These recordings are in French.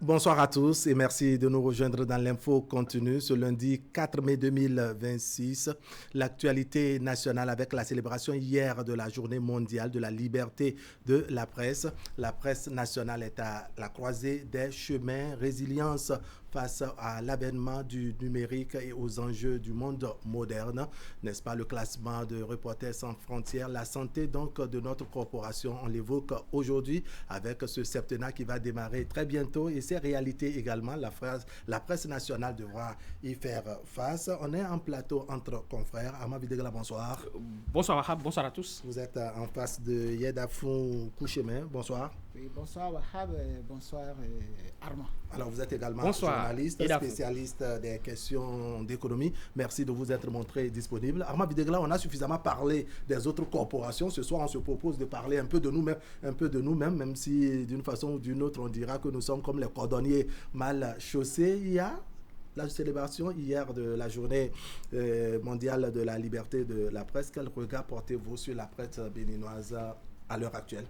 Bonsoir à tous et merci de nous rejoindre dans l'info continue ce lundi 4 mai 2026. L'actualité nationale avec la célébration hier de la journée mondiale de la liberté de la presse. La presse nationale est à la croisée des chemins. Résilience face à l'avènement du numérique et aux enjeux du monde moderne. N'est-ce pas le classement de Reporters sans frontières, la santé donc de notre corporation, on l'évoque aujourd'hui avec ce septennat qui va démarrer très bientôt et ses réalités également. La presse nationale devra y faire face. On est en plateau entre confrères. Ama Videgla, bonsoir. Bonsoir Wahab, bonsoir à tous. Vous êtes en face de Yedafou Kouchemin, bonsoir. Oui, bonsoir Wahab, bonsoir Armand. Alors vous êtes également bonsoir. Journaliste, spécialiste des questions d'économie. Merci de vous être montré disponible. Armand Videgla, on a suffisamment parlé des autres corporations. Ce soir, on se propose de parler un peu de nous-mêmes, même si d'une façon ou d'une autre, on dira que nous sommes comme les cordonniers mal chaussés. Il y a la célébration hier de la journée mondiale de la liberté de la presse. Quel regard portez-vous sur la presse béninoise à l'heure actuelle?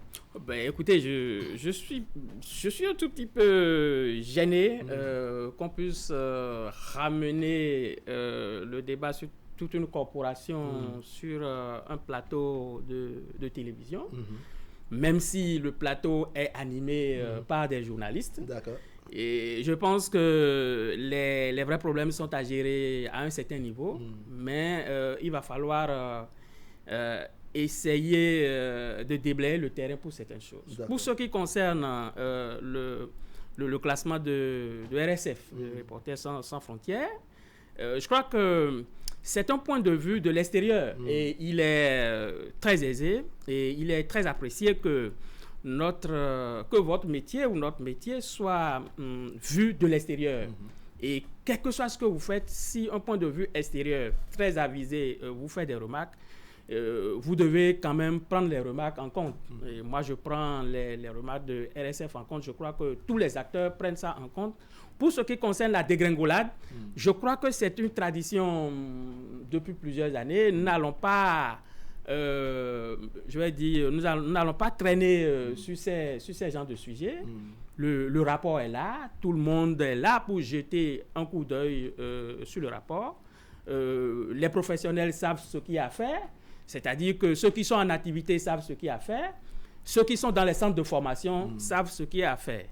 Ben, écoutez, je suis un tout petit peu gêné qu'on puisse ramener le débat sur toute une corporation sur un plateau de télévision, même si le plateau est animé par des journalistes. D'accord. Et je pense que les vrais problèmes sont à gérer à un certain niveau, mais il va falloir essayer de déblayer le terrain pour certaines choses. D'accord. Pour ce qui concerne le classement de RSF, Reporters sans frontières, je crois que c'est un point de vue de l'extérieur et il est très aisé et il est très apprécié que votre métier ou notre métier soit vu de l'extérieur. Et quel que soit ce que vous faites, si un point de vue extérieur très avisé vous fait des remarques, vous devez quand même prendre les remarques en compte. Et moi, je prends les remarques de RSF en compte. Je crois que tous les acteurs prennent ça en compte. Pour ce qui concerne la dégringolade, je crois que c'est une tradition depuis plusieurs années. Nous n'allons pas, nous n'allons pas traîner sur ces genres de sujets. Le rapport est là. Tout le monde est là pour jeter un coup d'œil sur le rapport. Les professionnels savent ce qu'il y a à faire. C'est-à-dire que ceux qui sont en activité savent ce qu'il y a à faire. Ceux qui sont dans les centres de formation savent ce qu'il y a à faire.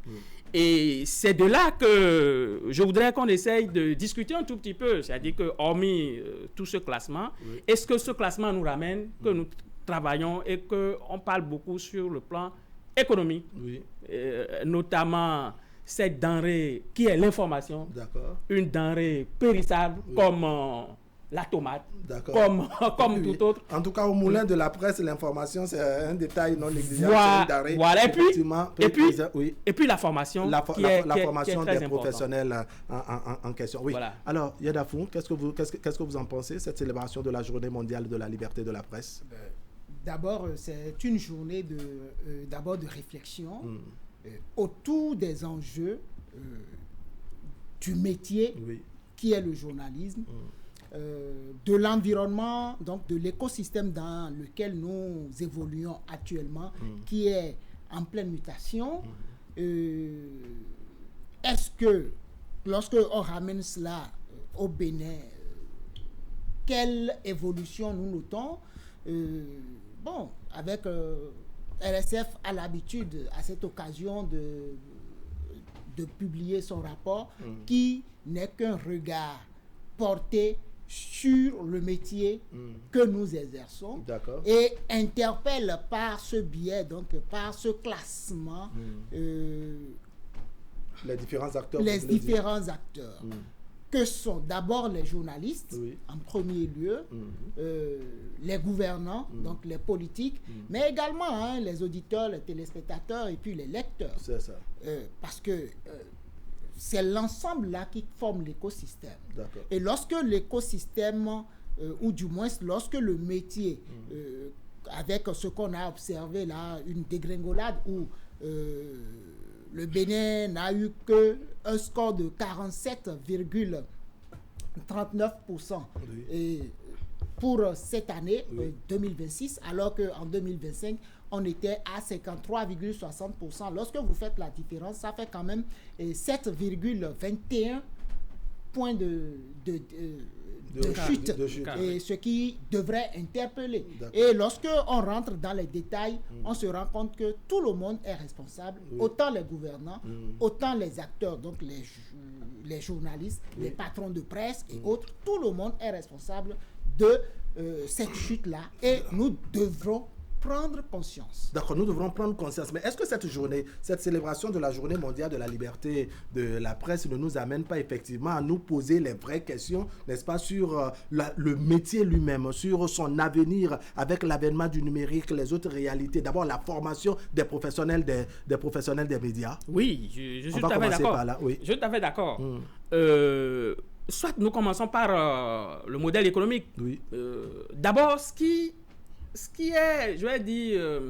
Et c'est de là que je voudrais qu'on essaye de discuter un tout petit peu. C'est-à-dire que, hormis tout ce classement, est-ce que ce classement nous ramène, que nous travaillons et qu'on parle beaucoup sur le plan économique, notamment cette denrée qui est l'information, une denrée périssable comme la tomate, comme tout autre. En tout cas, au moulin de la presse, l'information, c'est un détail non négligeable. Voilà. Et puis la formation, la formation qui est très des professionnels en question. Oui. Voilà. Alors, Yedafou, qu'est-ce que vous en pensez, cette célébration de la journée mondiale de la liberté de la presse? D'abord, c'est une journée de réflexion autour des enjeux du métier qui est le journalisme. De l'environnement, donc de l'écosystème dans lequel nous évoluons actuellement, qui est en pleine mutation. Est-ce que, lorsque on ramène cela au Bénin, quelle évolution nous notons? Avec RSF a l'habitude, à cette occasion, de publier son rapport, qui n'est qu'un regard porté sur le métier que nous exerçons et interpelle par ce biais, donc par ce classement, les différents acteurs. Que sont d'abord les journalistes, en premier lieu, les gouvernants, donc les politiques, mais également les auditeurs, les téléspectateurs et puis les lecteurs. C'est ça. Parce que c'est l'ensemble là qui forme l'écosystème. Et lorsque l'écosystème, ou du moins lorsque le métier, avec ce qu'on a observé là, une dégringolade où le Bénin n'a eu qu'un score de 47,39% et pour cette année 2026, alors qu'en 2025, on était à 53,60%. Lorsque vous faites la différence, ça fait quand même 7,21 points de chute, et ce qui devrait interpeller. Et lorsque on rentre dans les détails, on se rend compte que tout le monde est responsable, autant les gouvernants, autant les acteurs, donc les journalistes, les patrons de presse et autres, tout le monde est responsable de cette chute-là, et nous devrons prendre conscience. D'accord, nous devrons prendre conscience. Mais est-ce que cette journée, cette célébration de la journée mondiale de la liberté de la presse ne nous amène pas effectivement à nous poser les vraies questions, n'est-ce pas, sur le métier lui-même, sur son avenir avec l'avènement du numérique, les autres réalités, d'abord la formation des professionnels des médias? Oui, je suis tout à fait d'accord. Oui. Je suis tout à fait d'accord. Soit nous commençons par le modèle économique. Oui. D'abord, ce qui est, je vais dire,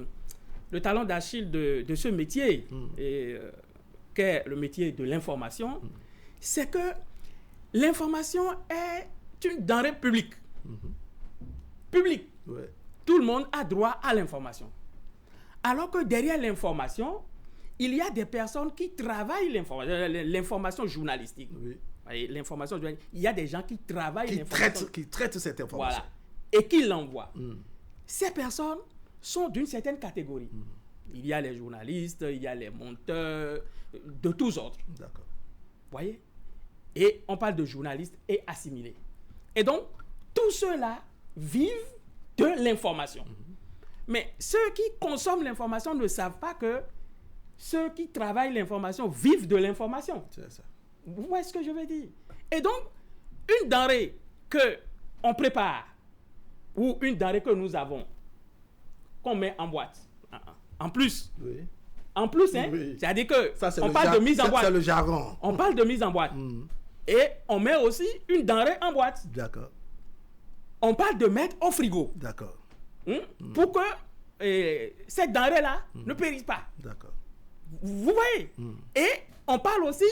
le talon d'Achille de ce métier, qu'est le métier de l'information, c'est que l'information est une denrée publique. Publique. Ouais. Tout le monde a droit à l'information. Alors que derrière l'information, il y a des personnes qui travaillent l'information journalistique. Oui. L'information journalistique. Il y a des gens qui travaillent l'information. Qui traitent cette information. Voilà. Et qui l'envoient. Ces personnes sont d'une certaine catégorie. Il y a les journalistes, il y a les monteurs, de tous ordres. D'accord. Vous voyez? Et on parle de journalistes et assimilés. Et donc, tous ceux-là vivent de l'information. Mais ceux qui consomment l'information ne savent pas que ceux qui travaillent l'information vivent de l'information. C'est ça. Vous voyez ce que je veux dire? Et donc, une denrée qu'on prépare, ou une denrée que nous avons, qu'on met en boîte, en plus. Oui. En plus, hein, oui. C'est-à-dire que on parle de mise en boîte. C'est le jargon. On parle de mise en boîte. Et on met aussi une denrée en boîte. D'accord. On parle de mettre au frigo. D'accord. Pour que cette denrée-là ne périsse pas. D'accord. Vous voyez? Et on parle aussi,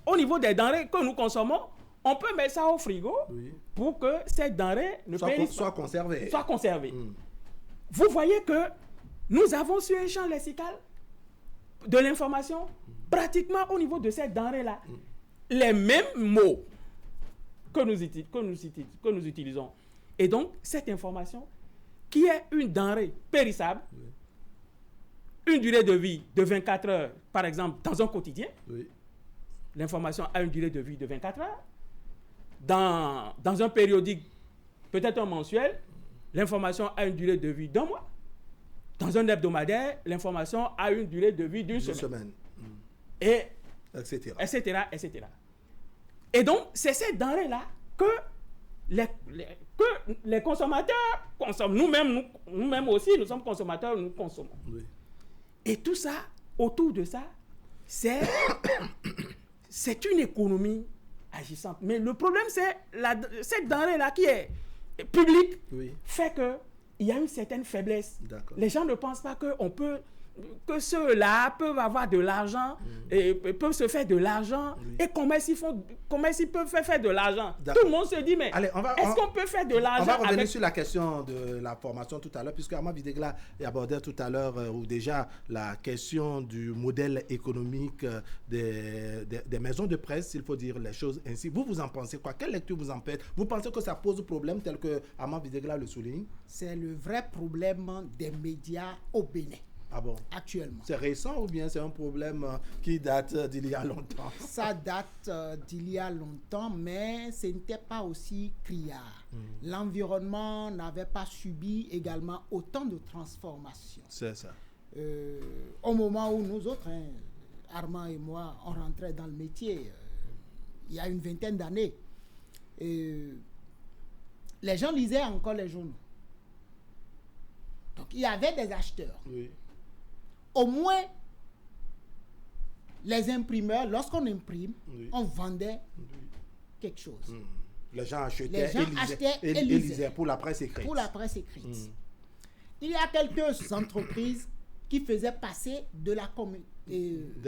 au niveau des denrées que nous consommons, on peut mettre ça au frigo pour que cette denrée ne périsse pas. Soit conservée. Vous voyez que nous avons sur un champ lexical de l'information, pratiquement au niveau de cette denrée-là, les mêmes mots que nous utilisons. Et donc, cette information, qui est une denrée périssable, une durée de vie de 24 heures, par exemple, dans un quotidien, l'information a une durée de vie de 24 heures. Dans un périodique, peut-être un mensuel, l'information a une durée de vie d'1 mois. Dans un hebdomadaire, l'information a une durée de vie d'une semaine. Et etc. Et donc, c'est cette denrée-là que les consommateurs consomment. Nous-mêmes aussi, nous sommes consommateurs, nous consommons. Oui. Et tout ça, autour de ça, c'est une économie agissante. Mais le problème, c'est cette denrée-là qui est publique, fait qu'il y a une certaine faiblesse. Les gens ne pensent pas que ceux-là peuvent avoir de l'argent, et peuvent se faire de l'argent. Et comment ils peuvent faire de l'argent? Tout le monde se dit, mais est-ce qu'on peut faire de l'argent? On va revenir sur la question de la formation tout à l'heure, puisque Armand Videgla abordait tout à l'heure, ou déjà la question du modèle économique des maisons de presse, il faut dire les choses ainsi. Vous en pensez quoi? Quelle lecture vous en faites? Vous pensez que ça pose problème tel que Armand Videgla le souligne? C'est le vrai problème des médias au Bénin. Ah bon? Actuellement. C'est récent ou bien c'est un problème qui date d'il y a longtemps? Ça date d'il y a longtemps, mais ce n'était pas aussi criard. L'environnement n'avait pas subi également autant de transformations. C'est ça. Au moment où nous autres, Armand et moi, on rentrait dans le métier, il y a une vingtaine d'années, les gens lisaient encore les journaux. Donc, il y avait des acheteurs. Oui. Au moins, les imprimeurs, lorsqu'on imprime, on vendait quelque chose. Les gens achetaient et lisaient pour la presse écrite. Pour la presse écrite. Il y a quelques entreprises qui faisaient passer des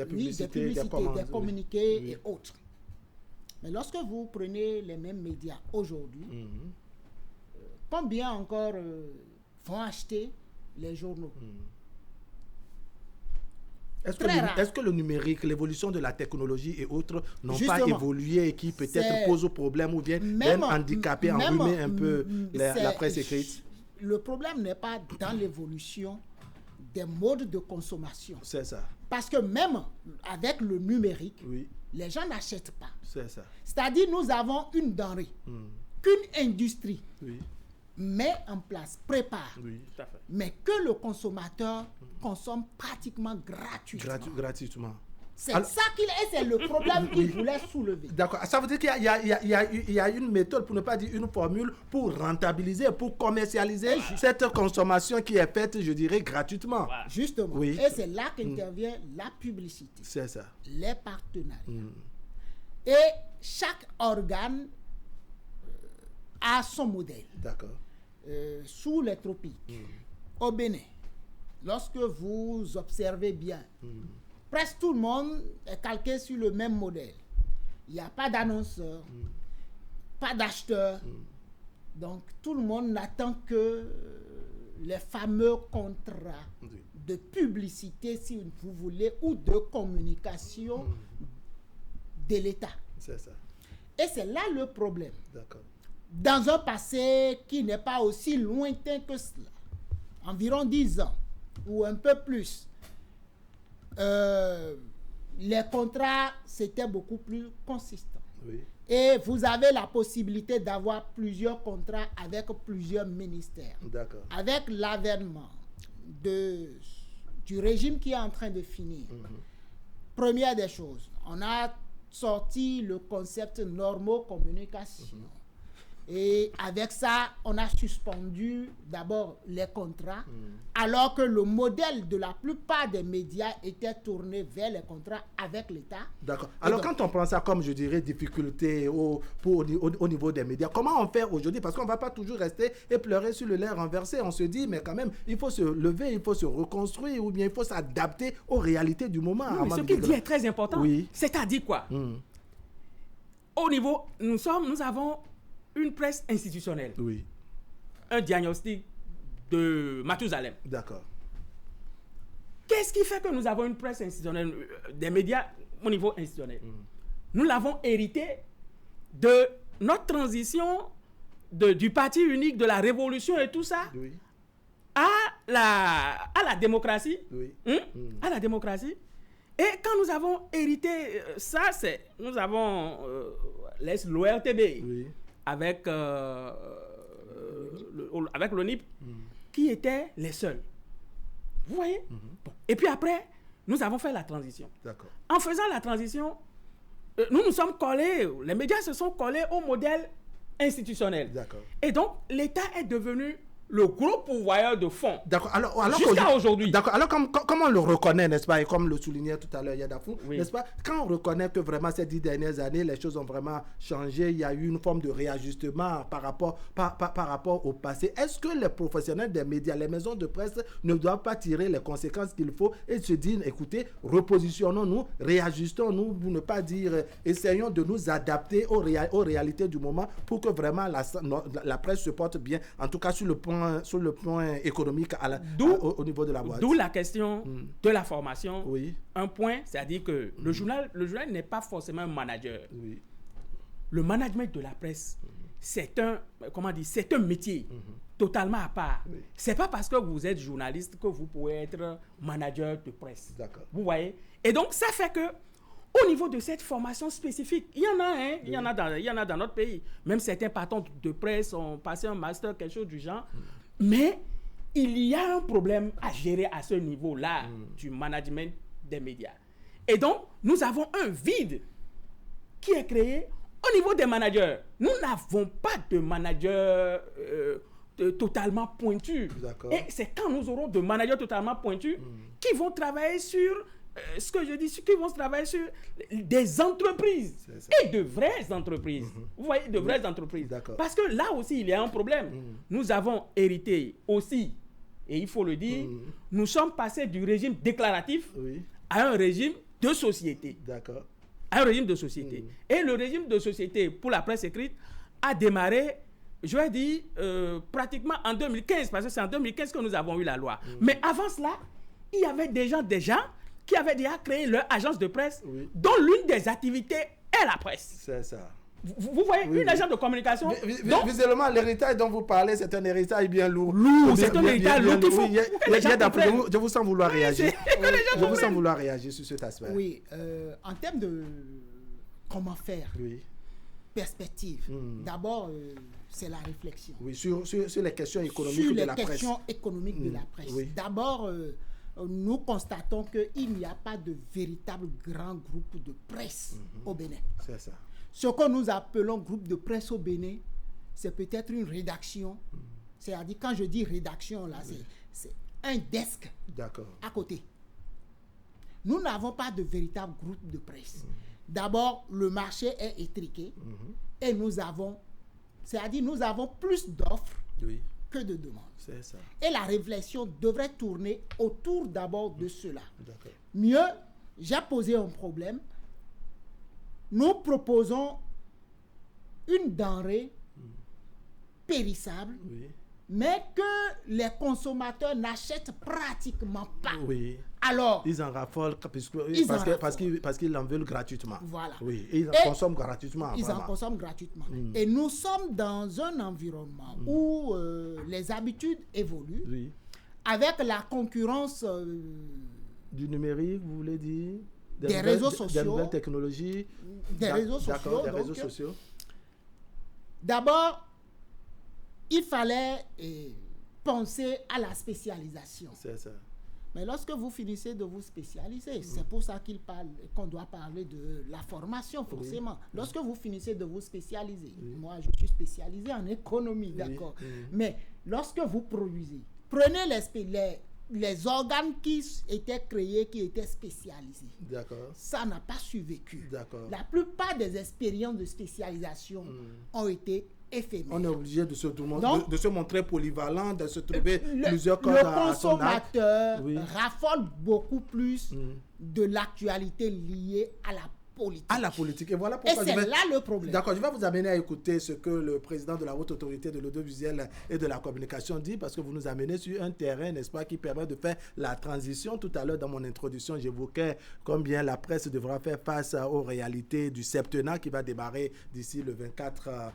publicités, des communiqués et autres. Mais lorsque vous prenez les mêmes médias aujourd'hui, combien encore vont acheter les journaux? Est-ce que le numérique, l'évolution de la technologie et autres n'ont pas évolué et qui peut-être posent problème ou viennent même handicaper, enrhumer un peu la presse écrite? Le problème n'est pas dans l'évolution des modes de consommation. C'est ça. Parce que même avec le numérique, les gens n'achètent pas. C'est ça. C'est-à-dire, nous avons une denrée qu'une industrie met en place, prépare, tout à fait. mais que le consommateur consomme pratiquement gratuitement. C'est ça c'est le problème qu'il voulait soulever. D'accord. Ça veut dire qu'il y a une méthode, pour ne pas dire une formule, pour rentabiliser, pour commercialiser cette consommation qui est faite, je dirais, gratuitement. Voilà. Justement. Et c'est là qu'intervient la publicité. C'est ça. Les partenariats. Et chaque organe a son modèle. D'accord. Sous les tropiques, au Bénin, lorsque vous observez bien, presque tout le monde est calqué sur le même modèle. Il n'y a pas d'annonceur, pas d'acheteur. Donc, tout le monde n'attend que les fameux contrats de publicité, si vous voulez, ou de communication de l'État. C'est ça. Et c'est là le problème. D'accord. Dans un passé qui n'est pas aussi lointain que cela, environ 10 ans ou un peu plus, les contrats, c'était beaucoup plus consistant. Et vous avez la possibilité d'avoir plusieurs contrats avec plusieurs ministères. D'accord. Avec l'avènement du régime qui est en train de finir, première des choses, on a sorti le concept normocommunication. Et avec ça, on a suspendu d'abord les contrats, alors que le modèle de la plupart des médias était tourné vers les contrats avec l'État. D'accord. Alors, quand on prend ça comme, je dirais, difficulté au niveau des médias, comment on fait aujourd'hui? Parce qu'on ne va pas toujours rester et pleurer sur le lait renversé. On se dit, mais quand même, il faut se lever, il faut se reconstruire, ou bien il faut s'adapter aux réalités du moment. Oui, ce qu'il dit est très important. Oui. C'est-à-dire quoi? Au niveau, nous avons une presse institutionnelle. Oui. Un diagnostic de Mathusalem. D'accord. Qu'est-ce qui fait que nous avons une presse institutionnelle, des médias au niveau institutionnel? Nous l'avons hérité de notre transition du parti unique, de la révolution et tout ça, à la démocratie. À la démocratie. Et quand nous avons hérité ça, nous avons l'ORTB. Avec l'ONIP, qui étaient les seuls. Vous voyez? Bon. Et puis après, nous avons fait la transition. D'accord. En faisant la transition, nous sommes collés, les médias se sont collés au modèle institutionnel. D'accord. Et donc, l'État est devenu le gros pourvoyeur de fonds. D'accord. Alors jusqu'à aujourd'hui. D'accord. Alors, comme on le reconnaît, n'est-ce pas, et comme le soulignait tout à l'heure Yadafou, n'est-ce pas, quand on reconnaît que vraiment ces 10 dernières années, les choses ont vraiment changé, il y a eu une forme de réajustement par rapport au passé. Est-ce que les professionnels des médias, les maisons de presse ne doivent pas tirer les conséquences qu'il faut et se dire, écoutez, repositionnons-nous, réajustons-nous, pour ne pas dire, essayons de nous adapter aux réalités du moment pour que vraiment la presse se porte bien, en tout cas sur le point économique au niveau de la boîte. D'où la question de la formation. Oui. Un point, c'est-à-dire que le journal n'est pas forcément un manager. Oui. Le management de la presse, c'est un métier totalement à part. Oui. C'est pas parce que vous êtes journaliste que vous pouvez être manager de presse. D'accord. Vous voyez? Et donc, ça fait que au niveau de cette formation spécifique, il y en a, hein, il y en a dans notre pays. Même certains patrons de presse ont passé un master, quelque chose du genre. Mais il y a un problème à gérer à ce niveau-là du management des médias. Et donc, nous avons un vide qui est créé au niveau des managers. Nous n'avons pas de managers totalement pointus. Et c'est quand nous aurons de managers totalement pointus qui vont travailler sur qui vont travailler sur des entreprises et de vraies entreprises. Vous voyez, de vraies entreprises. Parce que là aussi, il y a un problème. Nous avons hérité aussi, et il faut le dire, nous sommes passés du régime déclaratif à un régime de société. D'accord. À un régime de société. Et le régime de société pour la presse écrite a démarré, je vais dire, pratiquement en 2015, parce que c'est en 2015 que nous avons eu la loi. Mais avant cela, il y avait des gens déjà qui avaient déjà créé leur agence de presse, dont l'une des activités est la presse. C'est ça. Vous voyez, une agence de communication. Visuellement, l'héritage dont vous parlez, c'est un héritage bien lourd. C'est un héritage lourd qu'il faut. Je vous sens vouloir réagir. Je vous sens vouloir réagir sur cet aspect. Oui, en termes de comment faire, perspective, d'abord, c'est la réflexion. Oui, sur les questions économiques de la presse. Sur les questions économiques de la presse. D'abord, nous constatons qu'il n'y a pas de véritable grand groupe de presse au Bénin. C'est ça. Ce que nous appelons groupe de presse au Bénin, c'est peut-être une rédaction. C'est-à-dire, quand je dis rédaction, là, c'est un desk à côté. Nous n'avons pas de véritable groupe de presse. D'abord, le marché est étriqué et nous avons plus d'offres que de demandes. C'est ça. Et la réflexion devrait tourner autour d'abord de cela. Mieux, j'ai posé un problème. Nous proposons une denrée périssable, mais que les consommateurs n'achètent pratiquement pas. Alors, ils en raffolent parce qu'ils en veulent gratuitement. Voilà. Ils en consomment gratuitement. Ils en consomment gratuitement. Et nous sommes dans un environnement où les habitudes évoluent avec la concurrence du numérique, vous voulez dire? Des réseaux sociaux. Des nouvelles technologies. Des réseaux sociaux. D'accord, des réseaux sociaux. D'abord, il fallait penser à la spécialisation. C'est ça. Mais lorsque vous finissez de vous spécialiser, c'est pour ça qu'on doit parler de la formation, forcément. Lorsque vous finissez de vous spécialiser, moi je suis spécialisé en économie, d'accord. Mais lorsque vous produisez, prenez les organes qui étaient créés, qui étaient spécialisés. D'accord. Ça n'a pas survécu. D'accord. La plupart des expériences de spécialisation ont été éphémères. On est obligé de se montrer polyvalent, de se trouver plusieurs cordes à son arc. Le consommateur raffole beaucoup plus de l'actualité liée à la politique. À la politique. Et voilà pourquoi là le problème. D'accord, je vais vous amener à écouter ce que le président de la Haute Autorité de l'Audiovisuel et de la Communication dit, parce que vous nous amenez sur un terrain, n'est-ce pas, qui permet de faire la transition. Tout à l'heure, dans mon introduction, j'évoquais combien la presse devra faire face aux réalités du septennat qui va démarrer d'ici le 24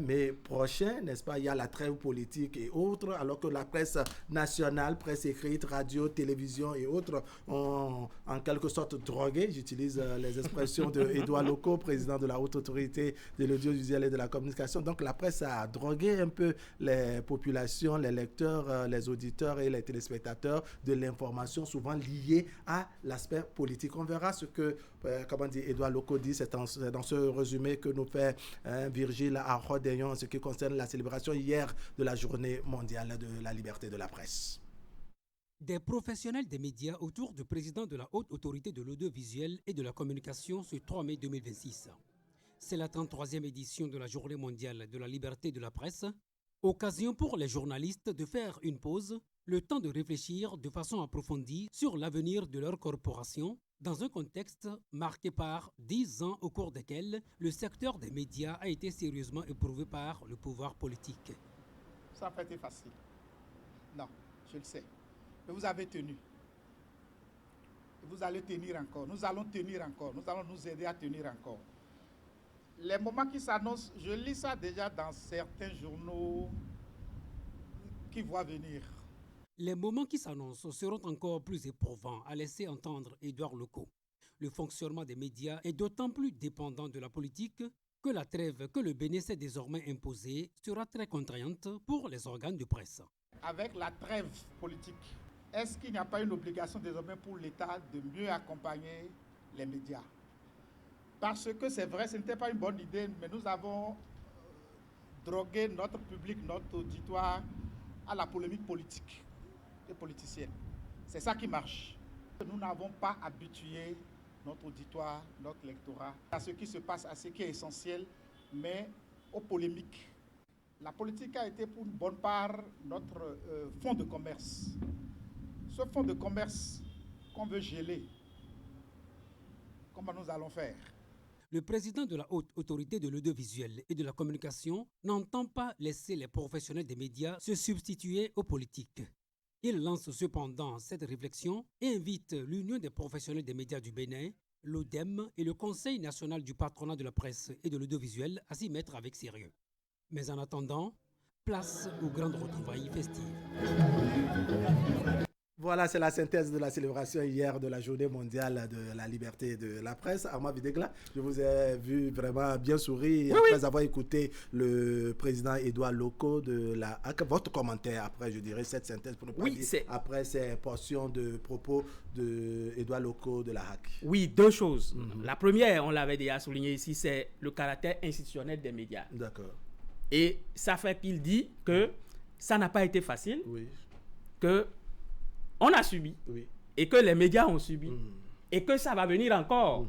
mai prochain, n'est-ce pas. Il y a la trêve politique et autres, alors que la presse nationale, presse écrite, radio, télévision et autres ont en quelque sorte drogué, j'utilise les expressions de Édouard Locaux, président de la Haute Autorité de l'Audiovisuel et de la Communication. Donc la presse a drogué un peu les populations, les lecteurs, les auditeurs et les téléspectateurs de l'information souvent liée à l'aspect politique. On verra ce que, Édouard Locaux dit, c'est dans ce résumé que nous fait Virgile Arrodayon en ce qui concerne la célébration hier de la Journée mondiale de la liberté de la presse. Des professionnels des médias autour du président de la Haute Autorité de l'Audiovisuel et de la Communication ce 3 mai 2026. C'est la 33e édition de la Journée mondiale de la liberté de la presse, occasion pour les journalistes de faire une pause, le temps de réfléchir de façon approfondie sur l'avenir de leur corporation, dans un contexte marqué par 10 ans au cours desquels le secteur des médias a été sérieusement éprouvé par le pouvoir politique. Ça n'a pas été facile. Non, je le sais. Mais vous avez tenu. Vous allez tenir encore. Nous allons tenir encore. Nous allons nous aider à tenir encore. Les moments qui s'annoncent, je lis ça déjà dans certains journaux qui voient venir. Les moments qui s'annoncent seront encore plus éprouvants, a laissé entendre Édouard Locaux. Le fonctionnement des médias est d'autant plus dépendant de la politique que la trêve que le Bénin s'est désormais imposée sera très contraignante pour les organes de presse. Avec la trêve politique, est-ce qu'il n'y a pas une obligation désormais pour l'État de mieux accompagner les médias? Parce que c'est vrai, ce n'était pas une bonne idée, mais nous avons drogué notre public, notre auditoire à la polémique politique et politicienne. C'est ça qui marche. Nous n'avons pas habitué notre auditoire, notre lectorat à ce qui se passe, à ce qui est essentiel, mais aux polémiques. La politique a été pour une bonne part notre fonds de commerce. Ce fonds de commerce qu'on veut geler, comment nous allons faire? Le président de la Haute Autorité de l'Audiovisuel et de la Communication n'entend pas laisser les professionnels des médias se substituer aux politiques. Il lance cependant cette réflexion et invite l'Union des professionnels des médias du Bénin, l'ODEM et le Conseil national du patronat de la presse et de l'audiovisuel à s'y mettre avec sérieux. Mais en attendant, place aux grandes retrouvailles festives. Voilà, c'est la synthèse de la célébration hier de la Journée mondiale de la liberté de la presse. Armand Videgla, je vous ai vu vraiment bien sourire après avoir écouté le président Édouard Loko de la HAC. Votre commentaire après, je dirais, cette synthèse pour ne pas dire après ces portions de propos de Édouard Loko de la HAC. Oui, deux choses. La première, on l'avait déjà souligné ici, c'est le caractère institutionnel des médias. D'accord. Et ça fait qu'il dit que ça n'a pas été facile, que on a subi et que les médias ont subi et que ça va venir encore.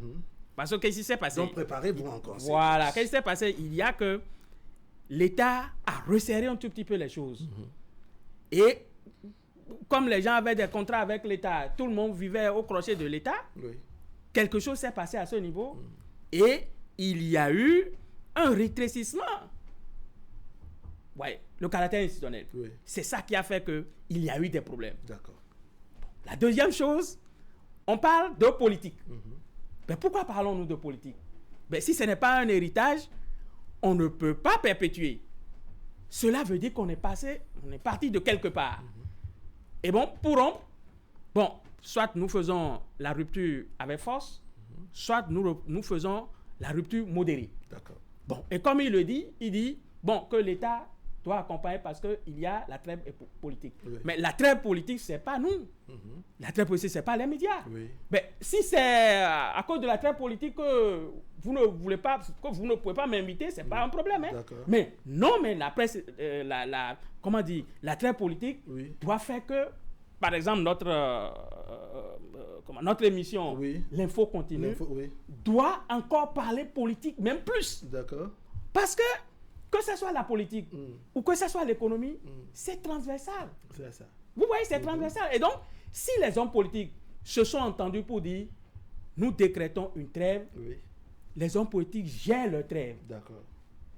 Parce que qu'est-ce qui s'est passé? Donc préparez-vous encore. Voilà, qu'est-ce qui s'est passé? Il y a que l'État a resserré un tout petit peu les choses. Et comme les gens avaient des contrats avec l'État, tout le monde vivait au crochet de l'État, quelque chose s'est passé à ce niveau et il y a eu un rétrécissement. Le caractère institutionnel. C'est ça qui a fait qu'il y a eu des problèmes. D'accord. La deuxième chose, on parle de politique. Mais pourquoi parlons-nous de politique? Si ce n'est pas un héritage, on ne peut pas perpétuer. Cela veut dire qu'on est parti de quelque part. Et pour rompre, soit nous faisons la rupture avec force, soit nous faisons la rupture modérée. D'accord. Et comme il le dit, il dit que l'État doit accompagner parce qu'il y a la trêve politique. Mais la trêve politique, ce n'est pas nous. La trêve politique, ce n'est pas les médias. Mais si c'est à cause de la trêve politique que vous ne voulez pas, que vous ne pouvez pas m'inviter, ce n'est pas un problème. Mais non, mais la presse, la trêve politique doit faire que, par exemple, notre émission, l'info continue, doit encore parler politique, même plus. D'accord. Parce que ce soit la politique ou que ce soit l'économie, c'est transversal. C'est ça. Vous voyez, c'est transversal. Et donc, si les hommes politiques se sont entendus pour dire nous décrétons une trêve, les hommes politiques gèrent leur trêve. D'accord.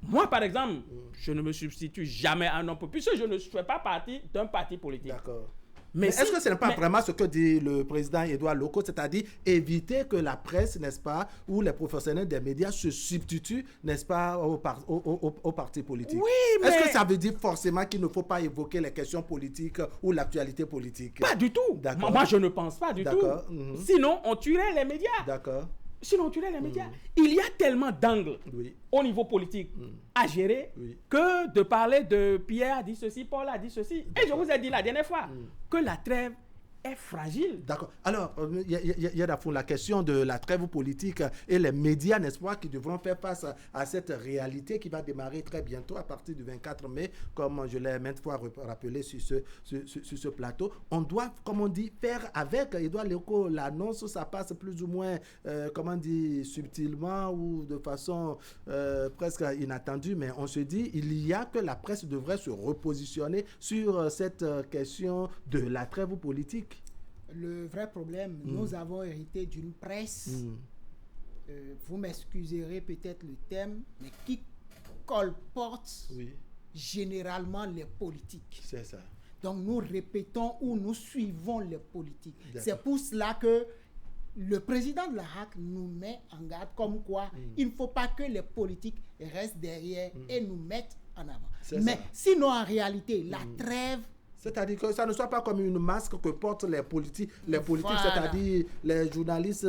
Moi, par exemple, je ne me substitue jamais à un homme politique puisque je ne fais pas partie d'un parti politique. D'accord. Mais est-ce que ce n'est pas vraiment ce que dit le président Édouard Loko, c'est-à-dire éviter que la presse, n'est-ce pas, ou les professionnels des médias se substituent, n'est-ce pas, au parti politique? Oui, mais... Est-ce que ça veut dire forcément qu'il ne faut pas évoquer les questions politiques ou l'actualité politique? Pas du tout. Moi, je ne pense pas du tout. Sinon, on tuerait les médias. D'accord. Sinon, on tuerait les médias. Il y a tellement d'angles au niveau politique à gérer que de parler de Pierre a dit ceci, Paul a dit ceci. Et je vous ai dit la dernière fois que la trêve est fragile. D'accord. Alors, il y a la question de la trêve politique et les médias, n'est-ce pas, qui devront faire face à cette réalité qui va démarrer très bientôt à partir du 24 mai, comme je l'ai maintes fois rappelé sur ce plateau. On doit, comme on dit, faire avec. Édouard Loko l'annonce, ça passe plus ou moins, subtilement ou de façon presque inattendue, mais on se dit, il y a que la presse devrait se repositionner sur cette question de la trêve politique. Le vrai problème, nous avons hérité d'une presse, vous m'excuserez peut-être le thème, mais qui colporte généralement les politiques. C'est ça. Donc nous répétons ou nous suivons les politiques. C'est pour cela que le président de la HAC nous met en garde comme quoi il ne faut pas que les politiques restent derrière et nous mettent en avant. Mais sinon en réalité, la trêve, c'est-à-dire que ça ne soit pas comme une masque que portent les politiques. Les politiques, c'est-à-dire les journalistes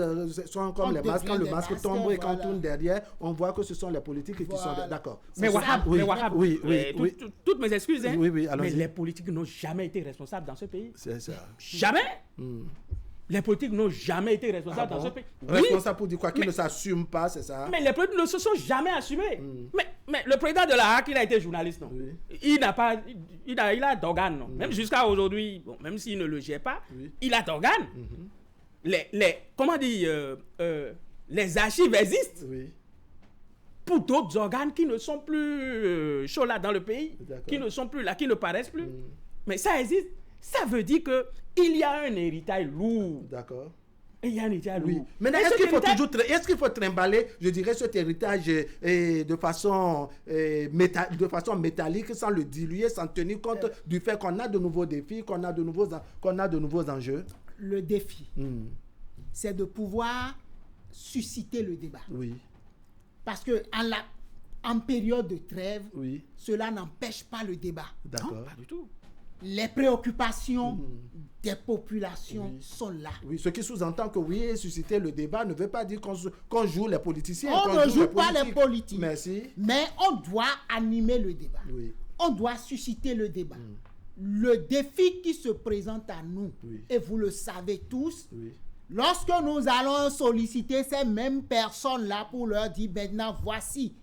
sont comme les masques. Quand le masque tombe et quand on tourne derrière, on voit que ce sont les politiques qui sont... D'accord. Mais Wahab, toutes mes excuses, mais les politiques n'ont jamais été responsables dans ce pays. C'est ça. Jamais. Les politiques n'ont jamais été responsables dans ce pays. Responsables pour dire quoi? Qu'ils ne s'assument pas, c'est ça? Mais les politiques ne se sont jamais assumés. Mais le président de la HAC, il a été journaliste, non? Il a d'organes, non? Même jusqu'à aujourd'hui, même s'il ne le gère pas, il a d'organes. Comment dire, les archives existent pour d'autres organes qui ne sont plus chauds là dans le pays, qui ne sont plus là, qui ne paraissent plus. Mais ça existe. Ça veut dire qu'il y a un héritage lourd. D'accord. Et il y a un héritage lourd. Oui. Maintenant, est-ce qu'il faut trimballer, je dirais, cet héritage de façon métallique, sans le diluer, sans tenir compte du fait qu'on a de nouveaux défis, qu'on a de nouveaux enjeux? Le défi, c'est de pouvoir susciter le débat. Oui. Parce que en période de trêve, oui. cela n'empêche pas le débat. D'accord. Non, pas du tout. Les préoccupations des populations sont là. Oui, ce qui sous-entend que susciter le débat ne veut pas dire qu'on joue les politiciens. On ne joue pas les politiques. Merci. Mais on doit animer le débat. Oui. On doit susciter le débat. Le défi qui se présente à nous, et vous le savez tous, lorsque nous allons solliciter ces mêmes personnes-là pour leur dire maintenant voici,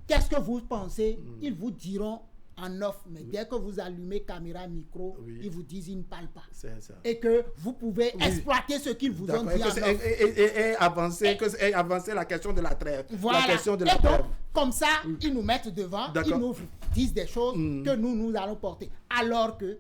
qu'est-ce que vous pensez? Ils vous diront en off, mais dès que vous allumez caméra, micro, ils vous disent ils ne parlent pas. C'est ça. Et que vous pouvez exploiter ce qu'ils vous ont dit en off. Et avancer la question de la trêve. Voilà. La question de et la trêve. donc, comme ça, ils nous mettent devant, ils nous disent des choses que nous allons porter. Alors que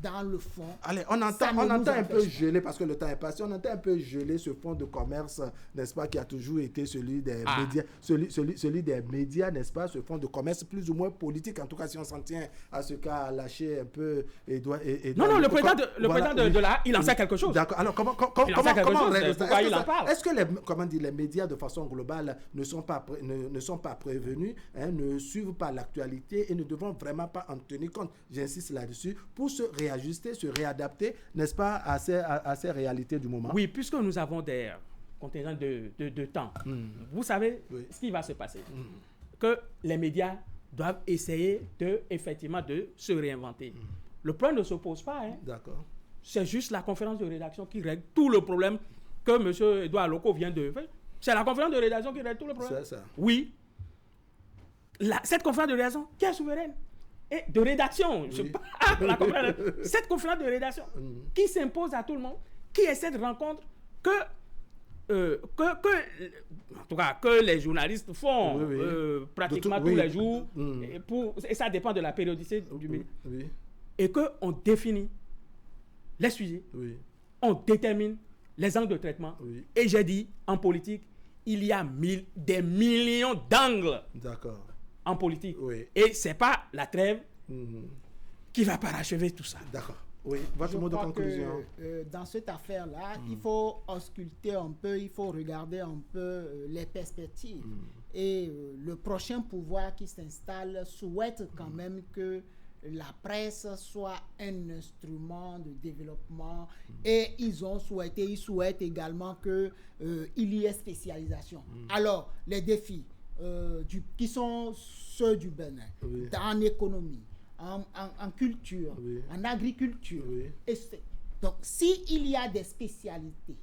dans le fond, allez, on entend un peu geler, parce que le temps est passé, on entend un peu geler ce fonds de commerce, n'est-ce pas, qui a toujours été celui des médias, celui des médias, n'est-ce pas, ce fonds de commerce plus ou moins politique, en tout cas si on s'en tient à ce qu'a lâché un peu Edouard. Non, le président de la, il en sait quelque chose. D'accord, alors comment on règle ça? Est-ce que les médias de façon globale ne sont pas prévenus, ne suivent pas l'actualité et ne devront vraiment pas en tenir compte, j'insiste là-dessus, pour se réajuster, se réadapter, n'est-ce pas, à ces réalités du moment? Oui, puisque nous avons des contingents de temps, vous savez ce qui va se passer. Que les médias doivent essayer effectivement de se réinventer. Le problème ne se pose pas. D'accord. C'est juste la conférence de rédaction qui règle tout le problème que M. Edouard Loko vient de faire. C'est la conférence de rédaction qui règle tout le problème. C'est ça. Oui. Cette conférence de rédaction qui est souveraine. Et de rédaction, cette conférence de rédaction qui s'impose à tout le monde, qui est cette rencontre en tout cas, que les journalistes font pratiquement tous les jours, et ça dépend de la périodicité du média, et qu'on définit les sujets, on détermine les angles de traitement, et j'ai dit, en politique, il y a des millions d'angles. D'accord. En politique. Et ce n'est pas la trêve qui va parachever tout ça. D'accord. Oui, votre mot de conclusion. Dans cette affaire-là, il faut ausculter un peu, il faut regarder un peu les perspectives. Et le prochain pouvoir qui s'installe souhaite quand même que la presse soit un instrument de développement, et ils souhaitent également qu'il y ait spécialisation. Alors, les défis qui sont ceux du Bénin, en économie, en culture, en agriculture. Donc, s'il y a des spécialités,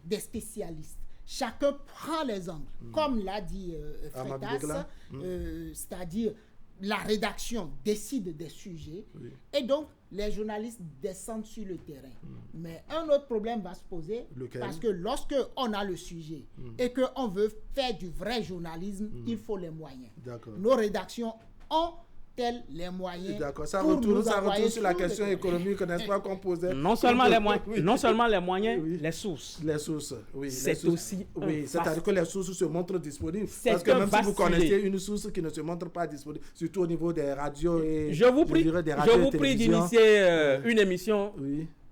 des spécialistes, chacun prend les angles, comme l'a dit Frétas, c'est-à-dire la rédaction décide des sujets, et donc les journalistes descendent sur le terrain. Mais un autre problème va se poser, parce que lorsque on a le sujet et qu'on veut faire du vrai journalisme, il faut les moyens. Nos rédactions ont les moyens. D'accord, ça retourne sur la question économique, n'est-ce pas, qu'on posait. Non seulement les moyens, les sources. Les sources, c'est aussi. C'est-à-dire que les sources se montrent disponibles. Parce que même si vous connaissez une source qui ne se montre pas disponible, surtout au niveau des radios et je vous prie d'initier une émission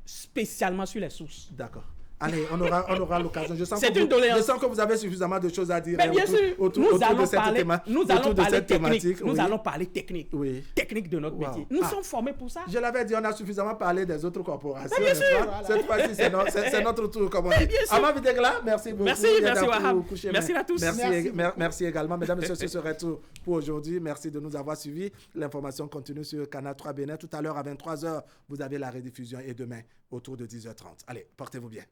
spécialement sur les sources. D'accord. Allez, on aura l'occasion. Je sens que vous avez suffisamment de choses à dire. Mais bien sûr, nous allons parler technique. Nous allons parler technique. Technique de notre métier. Nous sommes formés pour ça. Je l'avais dit, on a suffisamment parlé des autres corporations. Bien sûr. Cette fois-ci, c'est notre tour, comme on dit. Ama Videgla, merci beaucoup. Merci Wahab. Merci à tous. Merci également. Mesdames et messieurs, ce serait tout pour aujourd'hui. Merci de nous avoir suivis. L'information continue sur Canal 3 Bénin. Tout à l'heure, à 23h, vous avez la rediffusion, et demain, autour de 10h30. Allez, portez-vous bien.